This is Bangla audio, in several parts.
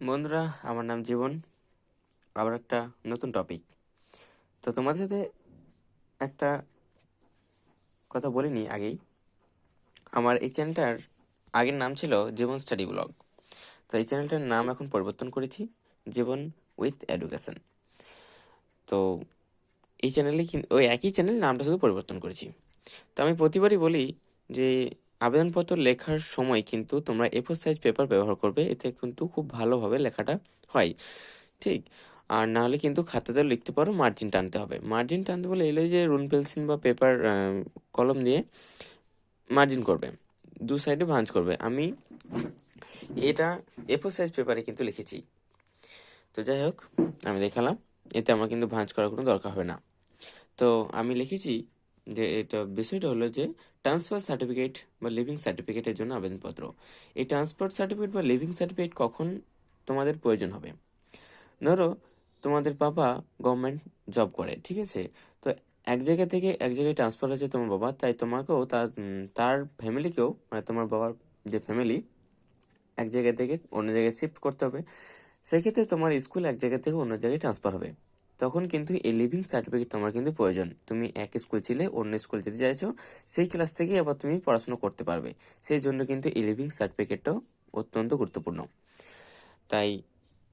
বন্ধুরা, আমার নাম জীবন। আবার একটা নতুন টপিক। তো তোমাদের সাথে একটা কথা বলিনি আগেই। আমার এই চ্যানেলটার আগের নাম ছিল জীবন স্টাডি ব্লগ। তো এই চ্যানেলটার নাম এখন পরিবর্তন করেছি, জীবন উইথ এডুকেশন। তো এই চ্যানেলে ওই একই চ্যানেল নামটা শুধু পরিবর্তন করেছি। তো আমি প্রতিবারই বলি যে আবেদনপত্র লেখার সময় কিন্তু তোমরা A4 সাইজ পেপার ব্যবহার করবে, এতে কিন্তু খুব ভালোভাবে লেখাটা হয়। ঠিক। আর না হলে কিন্তু খাতাতেও লিখতে পারো, মার্জিন টানতে হবে। মার্জিন টানতে বলে এলো যে রুল পেন্সিল বা পেপার কলম দিয়ে মার্জিন করবে, দু সাইডে ভাঁজ করবে। আমি এটা A4 সাইজ পেপারে কিন্তু লিখেছি। তো যাই হোক, আমি দেখালাম, এতে আমার কিন্তু ভাঁজ করার কোনো দরকার হবে না। তো আমি লিখেছি যে এটা বিষয়টা হলো যে ট্রান্সফার সার্টিফিকেট বা লিভিং সার্টিফিকেটের জন্য আবেদনপত্র। এই ট্রান্সফার সার্টিফিকেট বা লিভিং সার্টিফিকেট কখন তোমাদের প্রয়োজন হবে? ধরো তোমাদের বাবা গভর্নমেন্ট জব করে, ঠিক আছে? তো এক জায়গা থেকে এক জায়গায় ট্রান্সফার হয়েছে তোমার বাবা, তাই তোমাকেও তার ফ্যামিলিকেও, মানে তোমার বাবার যে ফ্যামিলি, এক জায়গা থেকে অন্য জায়গায় শিফট করতে হবে। সেক্ষেত্রে তোমার স্কুল এক জায়গা থেকে অন্য জায়গায় ট্রান্সফার হবে। তখন কিন্তু এই লিভিং সার্টিফিকেট তোমার কিন্তু প্রয়োজন। তুমি এক স্কুল ছিলে, অন্য স্কুল যেতে চাইছো, সেই ক্লাস থেকেই আবার তুমি পড়াশোনা করতে পারবে। সেই জন্য কিন্তু এই লিভিং সার্টিফিকেটটাও অত্যন্ত গুরুত্বপূর্ণ। তাই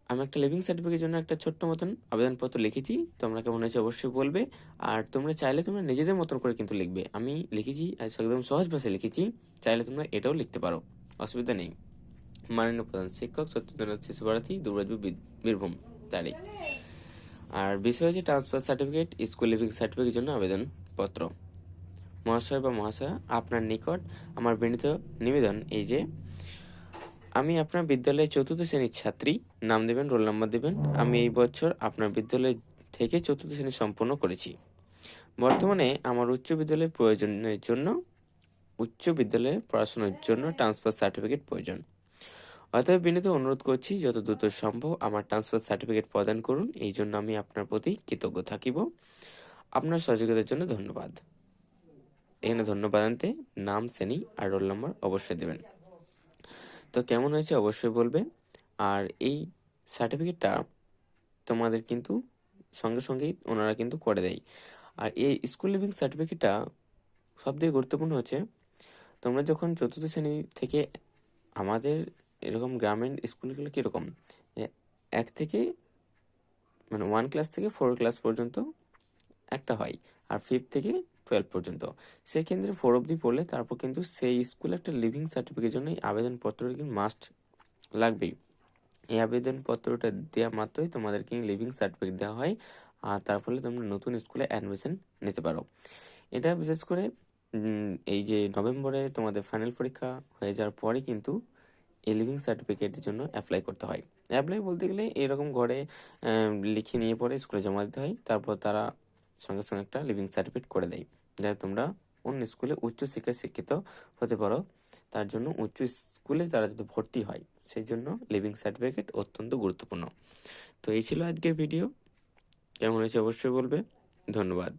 আমি একটা লিভিং সার্টিফিকেটের জন্য একটা ছোট্ট মতন আবেদনপত্র লিখেছি। তোমরা কেমন হয়েছে অবশ্যই বলবে। আর তোমরা চাইলে তোমরা নিজেদের মতন করে কিন্তু লিখবে। আমি লিখেছি একদম সহজ ভাষায় লিখেছি, চাইলে তোমরা এটাও লিখতে পারো, অসুবিধা নেই। মাননীয় প্রধান শিক্ষক সত্যেন্দ্রনাথ শিশু ভারতী, দুবরাজপুর, বীরভূম, তারিখ। আর বিষয় হচ্ছে ট্রান্সফার সার্টিফিকেট, স্কুল লিভিং সার্টিফিকেটের জন্য আবেদনপত্র। মহাশয় বা মহাশয়া, আপনার নিকট আমার বিনীত নিবেদন এই যে আমি আপনার বিদ্যালয়ে 4th শ্রেণীর ছাত্রী। নাম দেবেন, রোল নাম্বার দেবেন। আমি এই বছর আপনার বিদ্যালয় থেকে 4th শ্রেণী সম্পন্ন করেছি। বর্তমানে আমার উচ্চ বিদ্যালয়ের প্রয়োজনের জন্য, উচ্চ বিদ্যালয়ে পড়াশোনার জন্য ট্রান্সফার সার্টিফিকেট প্রয়োজন। অতএব বিনীত অনুরোধ করছি, যত দ্রুত সম্ভব আমার ট্রান্সফার সার্টিফিকেট প্রদান করুন। এই জন্য আমি আপনার প্রতি কৃতজ্ঞ থাকিব। আপনার সহযোগিতার জন্য ধন্যবাদ। এখানে ধন্যবাদ আনতে নাম, শ্রেণী আর রোল নাম্বার অবশ্যই দেবেন। তো কেমন হয়েছে অবশ্যই বলবে। আর এই সার্টিফিকেটটা তোমাদের কিন্তু সঙ্গে সঙ্গেই ওনারা কিন্তু করে দেয়। আর এই স্কুল লিভিং সার্টিফিকেটটা সবথেকে গুরুত্বপূর্ণ হচ্ছে, তোমরা যখন 4th শ্রেণী থেকে, আমাদের এরকম গ্রামীণ স্কুলগুলো কীরকম, এক থেকে মানে 1 ক্লাস থেকে 4 ক্লাস পর্যন্ত একটা হয়, আর 5 থেকে 12 পর্যন্ত। সেক্ষেত্রে 4 অবধি পড়লে তারপর কিন্তু সেই স্কুলে একটা লিভিং সার্টিফিকেটের জন্য এই আবেদনপত্রটা কিন্তু মাস্ট লাগবেই। এই আবেদনপত্রটা দেওয়া মাত্রই তোমাদেরকে লিভিং সার্টিফিকেট দেওয়া হয়, আর তার ফলে তোমরা নতুন স্কুলে অ্যাডমিশন নিতে পারো। এটা বিশেষ করে এই যে নভেম্বরে তোমাদের ফাইনাল পরীক্ষা হয়ে যাওয়ার পরে কিন্তু এই লিভিং সার্টিফিকেটের জন্য অ্যাপ্লাই করতে হয়। অ্যাপ্লাই বলতে গেলে এরকম ঘরে লিখে নিয়ে পরে স্কুলে জমা দিতে হয়, তারপর তারা সঙ্গে সঙ্গে একটা লিভিং সার্টিফিকেট করে দেয়, যাতে তোমরা অন্য স্কুলে উচ্চশিক্ষায় শিক্ষিত হতে পারো। তার জন্য উচ্চ স্কুলে তারা যাতে ভর্তি হয়, সেই জন্য লিভিং সার্টিফিকেট অত্যন্ত গুরুত্বপূর্ণ। তো এই ছিল আজকের ভিডিও। কেমন হয়েছে অবশ্যই বলবে। ধন্যবাদ।